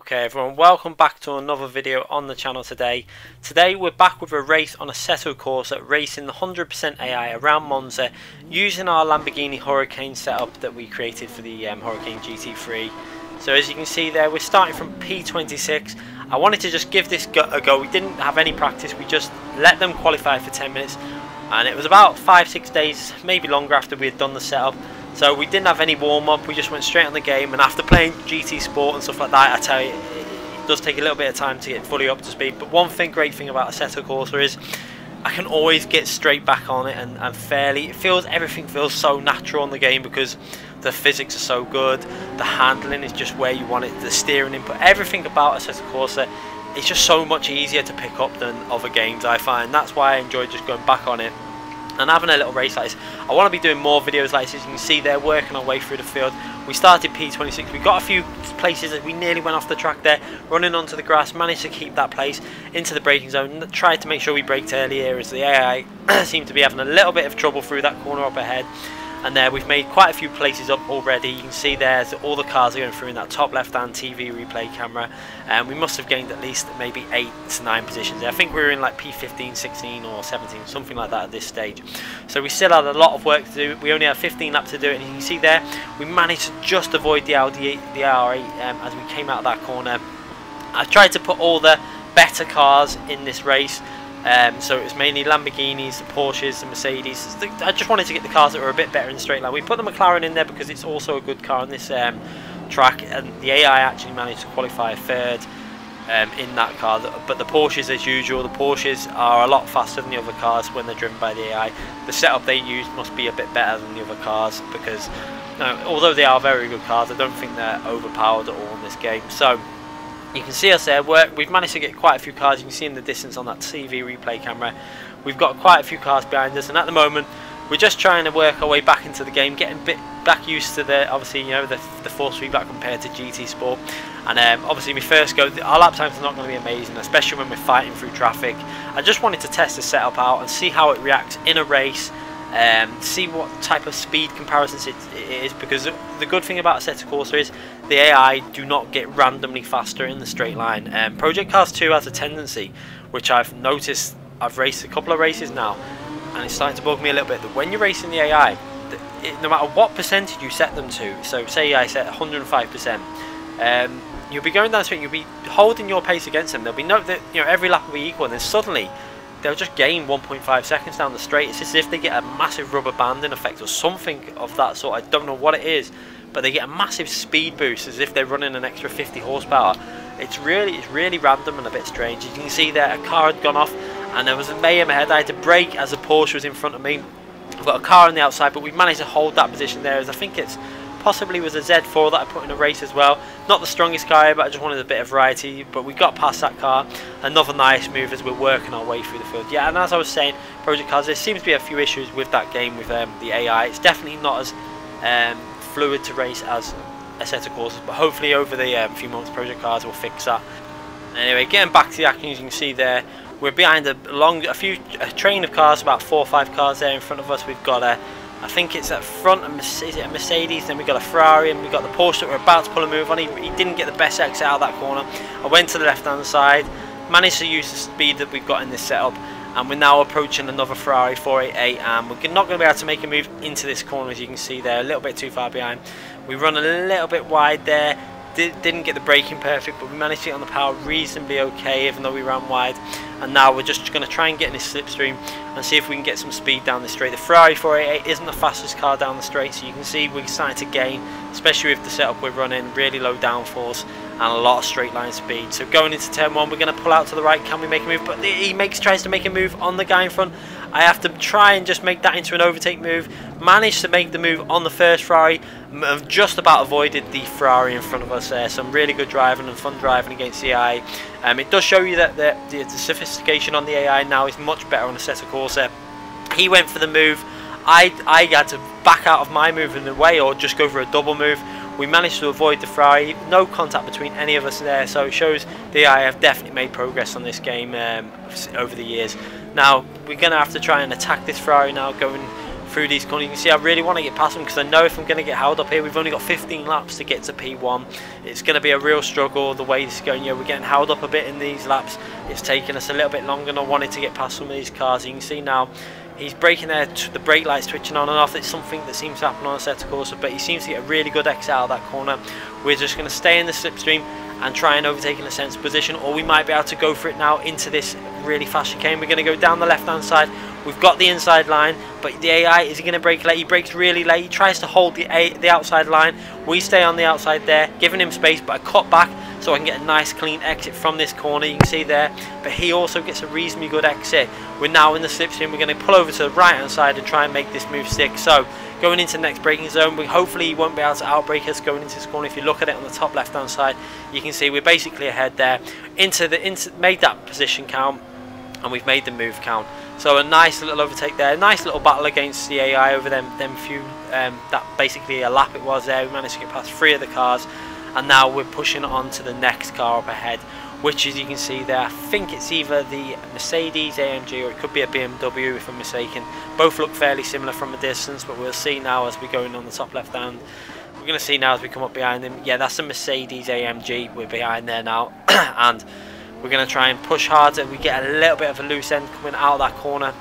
Okay everyone, welcome back to another video on the channel today. Today we're back with a race on Assetto Corsa, racing the 100% AI around Monza using our Lamborghini Huracan setup that we created for the Huracan GT3. So as you can see there, we're starting from P26. I wanted to just give this a go. We didn't have any practice, we just let them qualify for 10 minutes. And it was about 5-6 days, maybe longer, after we had done the setup. So we didn't have any warm-up, we just went straight on the game, and after playing GT Sport and stuff like that, I tell you, it does take a little bit of time to get fully up to speed. But one great thing about Assetto Corsa is I can always get straight back on it and fairly, everything feels so natural on the game because the physics are so good, the handling is just where you want it, the steering input, everything about Assetto Corsa is just so much easier to pick up than other games, I find. That's why I enjoy just going back on it and having a little race like this. I want to be doing more videos like this. As you can see there, working our way through the field. We started P26, we got a few places that we nearly went off the track there, running onto the grass, managed to keep that place into the braking zone, tried to make sure we braked earlier as the AI seemed to be having a little bit of trouble through that corner up ahead. And there we've made quite a few places up already. You can see there that all the cars are going through in that top left hand TV replay camera, and we must have gained at least maybe 8 to 9 positions there. I think we were in like P15, 16 or 17, something like that at this stage. So we still had a lot of work to do. We only had 15 laps to do it, and you can see there we managed to just avoid the Audi, the R8 as we came out of that corner. I tried to put all the better cars in this race. So it was mainly Lamborghinis, the Porsches, the Mercedes. I just wanted to get the cars that were a bit better in the straight line. We put the McLaren in there because it's also a good car on this track, and the AI actually managed to qualify third in that car. But the Porsches, as usual, the Porsches are a lot faster than the other cars when they're driven by the AI. The setup they use must be a bit better than the other cars because although they are very good cars, I don't think they're overpowered at all in this game. So you can see us there, we've managed to get quite a few cars. You can see in the distance on that TV replay camera. We've got quite a few cars behind us, and at the moment we're just trying to work our way back into the game, getting a bit back used to the, obviously, you know, the force feedback compared to GT Sport. And obviously my first go, our lap times are not going to be amazing, especially when we're fighting through traffic. I just wanted to test the setup out and see how it reacts in a race. See what type of speed comparisons it is, because the good thing about Assetto Corsa is the AI do not get randomly faster in the straight line. Project Cars 2 has a tendency, which I've noticed, I've raced a couple of races now, and it's starting to bug me a little bit, that when you're racing the AI, no matter what percentage you set them to, so say I set 105%, you'll be going down the street, you'll be holding your pace against them. There'll be no, you know, every lap will be equal, and then suddenly they'll just gain 1.5 seconds down the straight. It's as if they get a massive rubber banding effect or something of that sort. I don't know what it is, but they get a massive speed boost as if they're running an extra 50 horsepower. It's really random and a bit strange. As you can see there, a car had gone off and there was a mayhem ahead. I had to brake as a Porsche was in front of me. I've got a car on the outside, but we managed to hold that position there, as I think it's possibly was a Z4 that I put in a race as well. Not the strongest car, but I just wanted a bit of variety. But we got past that car. Another nice move as we're working our way through the field. Yeah, and as I was saying, Project Cars, there seems to be a few issues with that game with the AI. It's definitely not as fluid to race as Assetto Corsa, but hopefully over the few months, Project Cars will fix that. Anyway, getting back to the action, as you can see there, we're behind a train of cars, about 4 or 5 cars there in front of us. We've got I think it's at front, is it a Mercedes, then we've got a Ferrari, and we've got the Porsche that we're about to pull a move on. He didn't get the best exit out of that corner. I went to the left hand side, managed to use the speed that we've got in this setup, and we're now approaching another Ferrari 488, and we're not going to be able to make a move into this corner, as you can see there, a little bit too far behind. We run a little bit wide there, didn't get the braking perfect, but we managed to get on the power reasonably okay, even though we ran wide. And now we're just going to try and get in this slipstream and see if we can get some speed down the straight. The Ferrari 488 isn't the fastest car down the straight, so you can see we're starting to gain, especially with the setup we're running, really low downforce and a lot of straight line speed. So going into turn 1, we're going to pull out to the right. Can we make a move? But he tries to make a move on the guy in front. I have to try and just make that into an overtake move. Managed to make the move on the first Ferrari. I've just about avoided the Ferrari in front of us there. Some really good driving and fun driving against the AI. It does show you that the sophistication on the AI now is much better on the Assetto Corsa. He went for the move. I had to back out of my move in the way or just go for a double move. We managed to avoid the Ferrari, no contact between any of us there, so it shows the AI have definitely made progress on this game over the years. Now we're going to have to try and attack this Ferrari now, going through these corners. You can see I really want to get past them because I know if I'm going to get held up here, we've only got 15 laps to get to P1. It's going to be a real struggle the way this is going. You know, we're getting held up a bit in these laps. It's taking us a little bit longer than I wanted to get past some of these cars. You can see now he's braking there, the brake lights twitching on and off. It's something that seems to happen on Assetto Corsa, but he seems to get a really good exit out of that corner. We're just going to stay in the slipstream and try and overtake in a sensible position, or we might be able to go for it now into this really fast chicane. We're going to go down the left hand side. We've got the inside line, but the AI, is he going to brake late? He brakes really late. He tries to hold the outside line. We stay on the outside there, giving him space, but I cut back so I can get a nice clean exit from this corner. You can see there, but he also gets a reasonably good exit. We're now in the slipstream. We're going to pull over to the right hand side and try and make this move stick. So going into the next braking zone, hopefully he won't be able to outbrake us going into this corner. If you look at it on the top left hand side, you can see we're basically ahead there. Made that position count, and we've made the move count. So a nice little overtake there, a nice little battle against the AI over them few, that basically a lap it was there. We managed to get past 3 of the cars, and now we're pushing on to the next car up ahead, which, as you can see there, I think it's either the Mercedes AMG or it could be a BMW if I'm mistaken. Both look fairly similar from a distance, but we'll see now as we go in on the top left hand. We're going to see now as we come up behind him. Yeah, that's a Mercedes AMG. We're behind there now, and we're going to try and push harder. We get a little bit of a loose end coming out of that corner,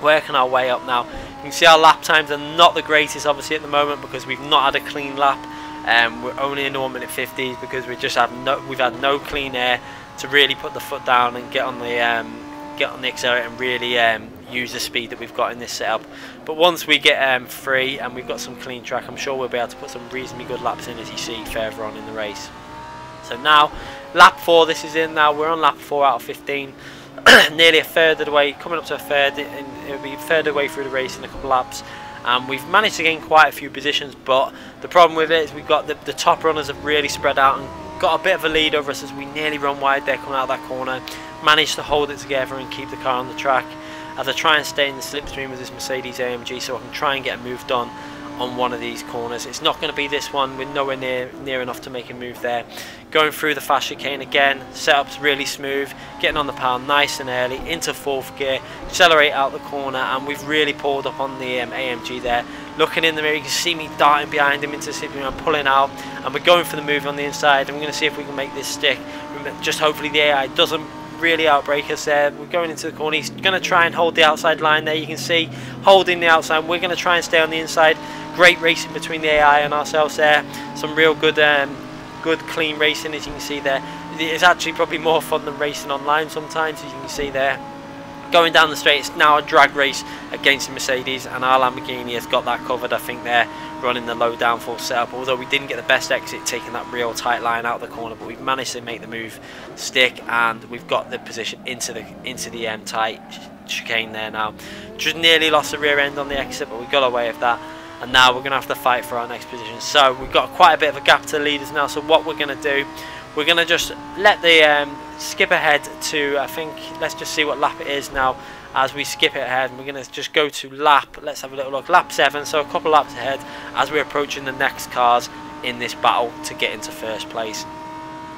working our way up now. You can see our lap times are not the greatest obviously at the moment because we've not had a clean lap. We're only in 1 minute 50s because we've had no clean air to really put the foot down and get on the accelerator and really use the speed that we've got in this setup. But once we get free and we've got some clean track, I'm sure we'll be able to put some reasonably good laps in, as you see further on in the race. So now lap 4, this is in now. We're on lap 4 out of 15. Nearly a third of the way, coming up to a third, and it'll be a third of the way through the race in a couple of laps. We've managed to gain quite a few positions, but the problem with it is we've got the top runners have really spread out and got a bit of a lead over us as we nearly run wide there coming out of that corner. Managed to hold it together and keep the car on the track as I try and stay in the slipstream with this Mercedes AMG so I can try and get a move done on one of these corners. It's not going to be this one. We're nowhere near enough to make a move there. Going through the fast chicane again, setup's really smooth, getting on the pound nice and early into 4th gear, accelerate out the corner, and we've really pulled up on the AMG there. Looking in the mirror, you can see me darting behind him into the slipstream. I'm pulling out, and we're going for the move on the inside. And we're going to see if we can make this stick. Just hopefully the AI doesn't really outbrake us there. We're going into the corner. He's going to try and hold the outside line there. You can see holding the outside. We're going to try and stay on the inside. Great racing between the AI and ourselves there. Some real good clean racing, as you can see there. It's actually probably more fun than racing online sometimes, as you can see there. Going down the straight, it's now a drag race against the Mercedes, and our Lamborghini has got that covered. I think they're running the low downforce setup, although we didn't get the best exit taking that real tight line out of the corner, but we've managed to make the move stick, and we've got the position into the tight chicane there now. Just nearly lost the rear end on the exit, but we got away with that. And now we're going to have to fight for our next position. So we've got quite a bit of a gap to the leaders now. So what we're going to do, we're going to just let the skip ahead to, I think, let's just see what lap it is now as we skip it ahead. And we're going to just go to lap, let's have a little look, lap 7. So a couple of laps ahead as we're approaching the next cars in this battle to get into 1st place.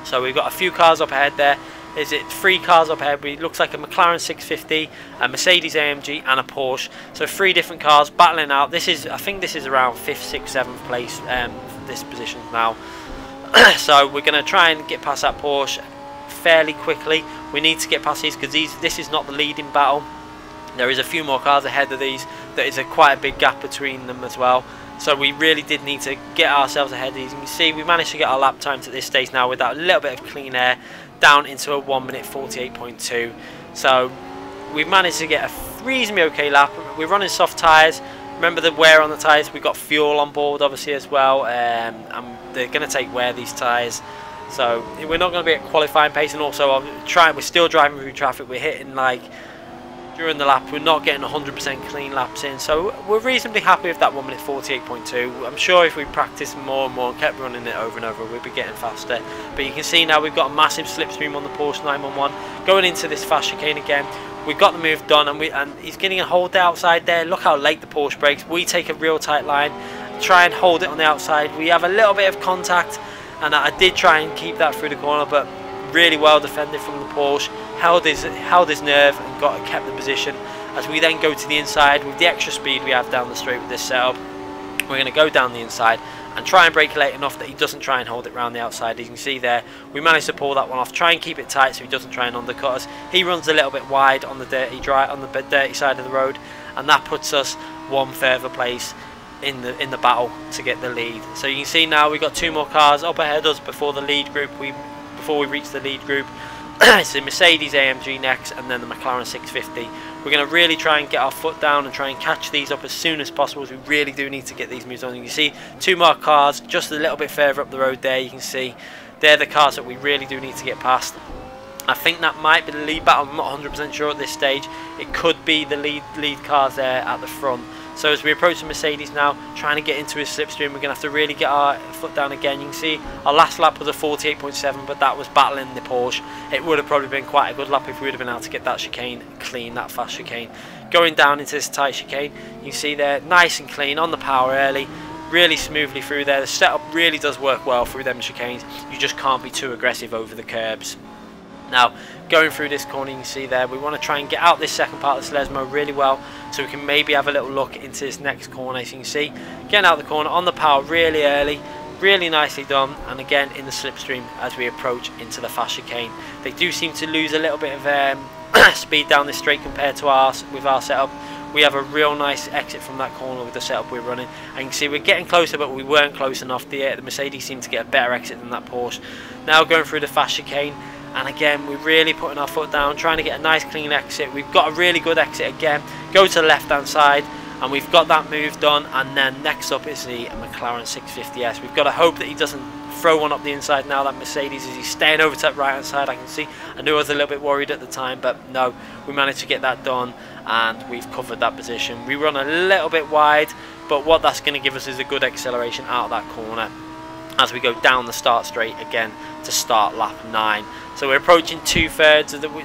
So we've got a few cars up ahead there. Is it 3 cars up ahead? It looks like a McLaren 650, a Mercedes AMG, and a Porsche. So 3 different cars battling out. This is, I think this is around 5th, 6th, 7th place. This position now. So we're going to try and get past that Porsche fairly quickly. We need to get past these because this is not the leading battle. There is a few more cars ahead of these. There is quite a big gap between them as well. So we really did need to get ourselves ahead of these. And you see, we managed to get our lap times at this stage now with that little bit of clean air down into a 1 minute 48.2. So we've managed to get a reasonably okay lap. We're running soft tyres. Remember the wear on the tyres. We've got fuel on board obviously as well, and they're going to take wear, these tyres. So we're not going to be at qualifying pace, and also we're still driving through traffic. We're hitting, like, during the lap, we're not getting 100% clean laps in, so we're reasonably happy with that 1 minute 48.2. I'm sure if we practiced more and more and kept running it over and over, we'd be getting faster. But you can see now we've got a massive slipstream on the Porsche 911 going into this fast chicane again. We've got the move done, and he's getting a hold outside there. Look how late the Porsche brakes. We take a real tight line, try and hold it on the outside. We have a little bit of contact, and I did try and keep that through the corner, but really well defended from the Porsche, held his nerve and kept the position. As we then go to the inside with the extra speed we have down the straight with this setup, we're going to go down the inside and try and brake late enough that he doesn't try and hold it round the outside. As you can see there, we managed to pull that one off, try and keep it tight so he doesn't try and undercut us. He runs a little bit wide on the dirty side of the road, and that puts us one further place in the battle to get the lead. So you can see now we've got two more cars up ahead of us before the lead group. Before we reach the lead group, it's the Mercedes AMG next, and then the McLaren 650. We're going to really try and get our foot down and try and catch these up as soon as possible, as we really do need to get these moves on. You can see two more cars just a little bit further up the road there. You can see they're the cars that we really do need to get past. I think that might be the lead battle. I'm not 100% sure at this stage. It could be the lead cars there at the front. So as we approach the Mercedes now, trying to get into his slipstream, we're going to have to really get our foot down again. You can see our last lap was a 48.7, but that was battling the Porsche. It would have probably been quite a good lap if we would have been able to get that chicane clean, that fast chicane. Going down into this tight chicane, you can see there, nice and clean, on the power early, really smoothly through there. The setup really does work well through them chicanes. You just can't be too aggressive over the curbs. Now, going through this corner, you can see there, we want to try and get out this second part of the Selesmo really well, so we can maybe have a little look into this next corner. As you can see, getting out the corner on the power really early, really nicely done, and again in the slipstream as we approach into the fast chicane. They do seem to lose a little bit of speed down this straight compared to our setup. We have a real nice exit from that corner with the setup we're running, and you can see we're getting closer, but we weren't close enough. The Mercedes seemed to get a better exit than that Porsche. Now going through the fast chicane, and again we're really putting our foot down, trying to get a nice clean exit. We've got a really good exit again, go to the left hand side, and we've got that move done. And then next up is the McLaren 650S. We've got to hope that he doesn't throw one up the inside now. That Mercedes, is he's staying over to that right hand side, I can see. I knew I was a little bit worried at the time, but no, we managed to get that done and we've covered that position. We run a little bit wide, but what that's going to give us is a good acceleration out of that corner as we go down the start straight again to start lap 9. So we're approaching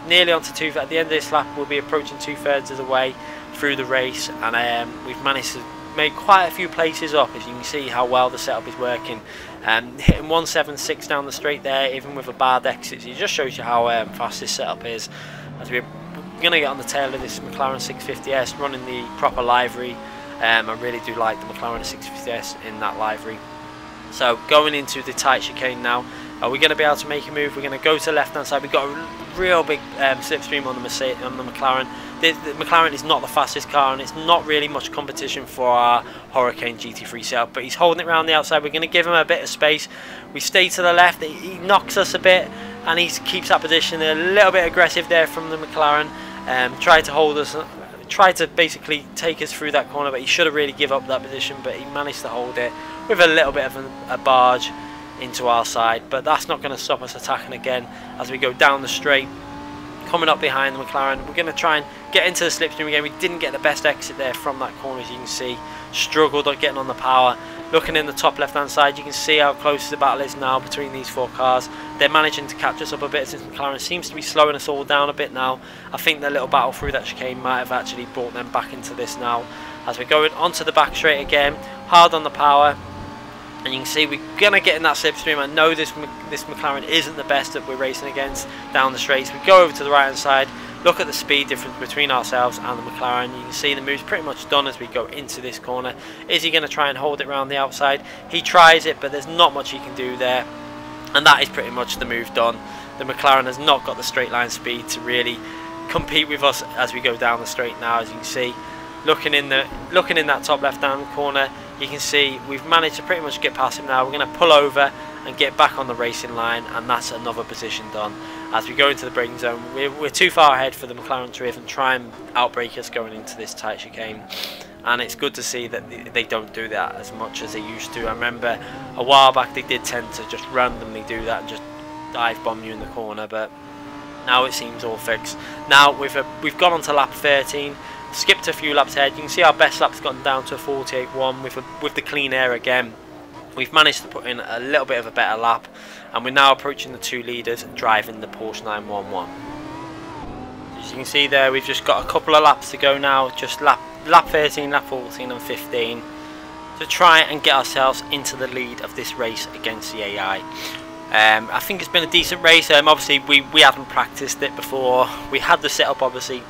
nearly onto at the end of this lap. We'll be approaching 2/3 of the way through the race, and we've managed to make quite a few places up, as you can see how well the setup is working. Hitting 176 down the straight there, even with a bad exit. It just shows you how fast this setup is. As we're going to get on the tail of this McLaren 650S, running the proper livery. I really do like the McLaren 650S in that livery. So going into the tight chicane now, are we going to be able to make a move? We're going to go to the left hand side. We've got a real big slipstream on the McLaren. The McLaren is not the fastest car, and it's not really much competition for our Huracan GT3 setup, but he's holding it around the outside. We're going to give him a bit of space. We stay to the left. He knocks us a bit, and he keeps that position. A little bit aggressive there from the McLaren. Tried to hold us, tried to basically take us through that corner, but he should have really give up that position, but he managed to hold it with a little bit of a barge into our side. But that's not going to stop us attacking again as we go down the straight, coming up behind the McLaren. We're going to try and get into the slipstream again. We didn't get the best exit there from that corner, as you can see. Struggled on getting on the power. Looking in the top left hand side, you can see how close the battle is now between these four cars. They're managing to catch us up a bit, since McLaren seems to be slowing us all down a bit now. I think the little battle through that chicane might have actually brought them back into this now, as we're going onto the back straight again, hard on the power. And you can see we're going to get in that slipstream. I know this McLaren isn't the best that we're racing against down the straights. We go over to the right hand side, look at the speed difference between ourselves and the McLaren. You can see the move's pretty much done as we go into this corner. Is he going to try and hold it around the outside? He tries it, but there's not much he can do there. And that is pretty much the move done. The McLaren has not got the straight line speed to really compete with us as we go down the straight now. As you can see, looking in that top left hand corner, you can see we've managed to pretty much get past him now. We're going to pull over and get back on the racing line, and that's another position done. As we go into the braking zone, we're too far ahead for the McLaren to even try and outbrake us going into this tight chicane. And it's good to see that they don't do that as much as they used to. I remember a while back they did tend to just randomly do that and just dive bomb you in the corner, but now it seems all fixed. Now we've gone on to lap 13. Skipped a few laps ahead. You can see our best lap's gotten down to a 48.1 with the clean air again. We've managed to put in a little bit of a better lap, and we're now approaching the two leaders driving the Porsche 911. As you can see there, we've just got a couple of laps to go now, just lap 13, lap 14 and 15, to try and get ourselves into the lead of this race against the AI. I think it's been a decent race. Obviously we hadn't practiced it before. We had the setup obviously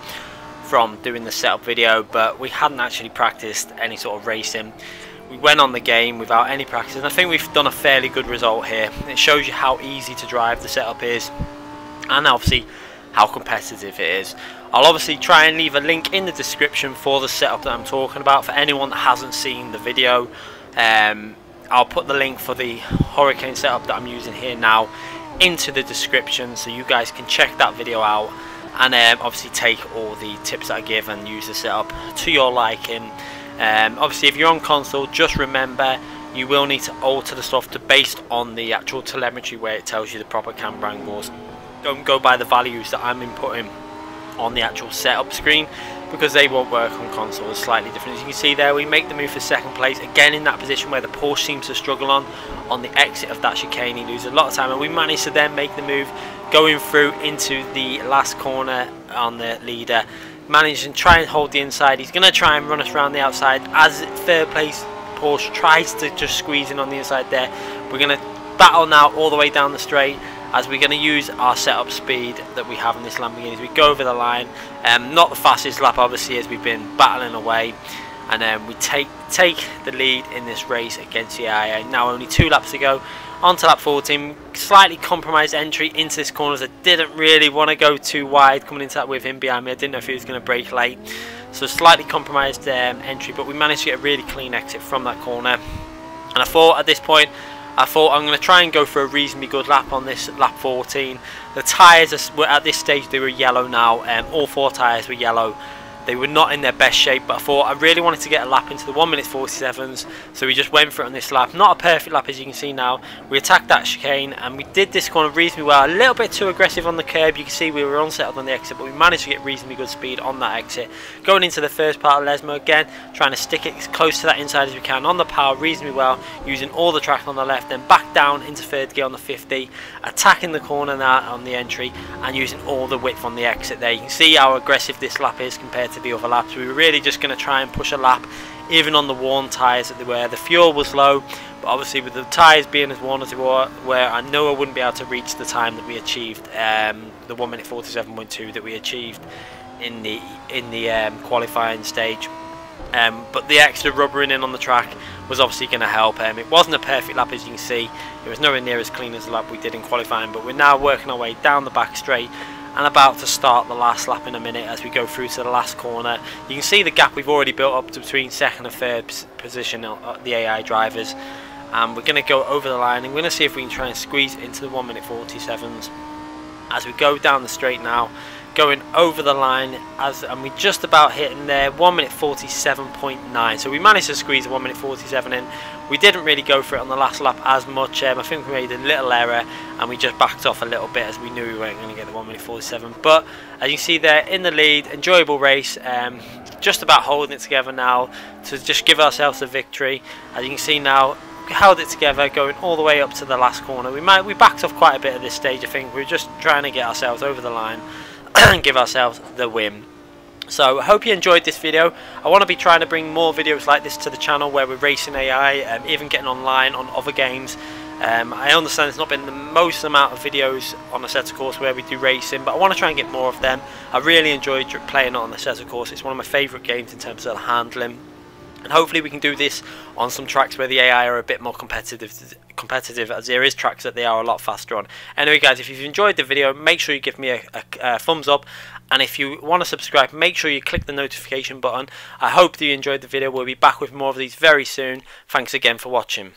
from doing the setup video, but we hadn't actually practiced any sort of racing. We went on the game without any practice, and I think we've done a fairly good result here. It shows you how easy to drive the setup is, and obviously how competitive it is. I'll obviously try and leave a link in the description for the setup that I'm talking about for anyone that hasn't seen the video. I'll put the link for the Huracan setup that I'm using here now into the description, so you guys can check that video out and obviously take all the tips that I give and use the setup to your liking. Obviously if you're on console, just remember you will need to alter the software based on the actual telemetry where it tells you the proper camera angles. Don't go by the values that I'm inputting on the actual setup screen, because they won't work on console. It's slightly different. As you can see there, we make the move for second place, again in that position where the Porsche seems to struggle on the exit of that chicane. He loses a lot of time, and we managed to then make the move going through into the last corner on the leader. Manage and try and hold the inside. He's going to try and run us around the outside as third place Porsche tries to just squeeze in on the inside there. We're going to battle now all the way down the straight, as we're going to use our setup speed that we have in this Lamborghini as we go over the line. Not the fastest lap obviously, as we've been battling away, and we take the lead in this race against the AI. Now only 2 laps to go. On to lap 14, slightly compromised entry into this corner, as I didn't really want to go too wide coming into that with him behind me. I didn't know if he was going to brake late, so slightly compromised entry, but we managed to get a really clean exit from that corner. And I thought at this point, I'm going to try and go for a reasonably good lap on this lap 14. The tyres were at this stage, they were yellow now. All 4 tyres were yellow. They were not in their best shape, but I thought I really wanted to get a lap into the 1:47s, so we just went for it on this lap. Not a perfect lap, as you can see now. We attacked that chicane and we did this corner reasonably well. A little bit too aggressive on the curb. You can see we were unsettled on the exit, but we managed to get reasonably good speed on that exit. Going into the first part of Lesmo again, trying to stick it as close to that inside as we can on the power reasonably well, using all the track on the left, then back down into third gear on the 50, attacking the corner now on the entry and using all the width on the exit there. You can see how aggressive this lap is compared to the other laps. We were really just going to try and push a lap, even on the worn tyres that they were. The fuel was low, but obviously with the tyres being as worn as they were, I know I wouldn't be able to reach the time that we achieved, the 1:47.2 that we achieved in the qualifying stage. But the extra rubbering in on the track was obviously going to help. It wasn't a perfect lap, as you can see. It was nowhere near as clean as the lap we did in qualifying, but we're now working our way down the back straight and about to start the last lap in a minute as we go through to the last corner. You can see the gap we've already built up between second and third position, the AI drivers, and we're going to go over the line and we're going to see if we can try and squeeze into the 1:47s as we go down the straight now, going over the line, and we just about hitting there 1:47.9. So we managed to squeeze a 1:47 in. We didn't really go for it on the last lap as much. I think we made a little error and we just backed off a little bit as we knew we weren't going to get the 1:47. But as you see there in the lead, enjoyable race, just about holding it together now to just give ourselves a victory. As you can see now, we held it together going all the way up to the last corner. We backed off quite a bit at this stage. I think we were just trying to get ourselves over the line and give ourselves the win. So I hope you enjoyed this video. I want to be trying to bring more videos like this to the channel where we're racing AI, even getting online on other games. I understand it's not been the most amount of videos on Assetto Corsa where we do racing, but I want to try and get more of them. I really enjoyed playing on Assetto Corsa. It's one of my favourite games in terms of handling. And hopefully we can do this on some tracks where the AI are a bit more competitive, as there is tracks that they are a lot faster on. Anyway guys, if you've enjoyed the video, make sure you give me a thumbs up, and if you want to subscribe, make sure you click the notification button. I hope that you enjoyed the video. We'll be back with more of these very soon. Thanks again for watching.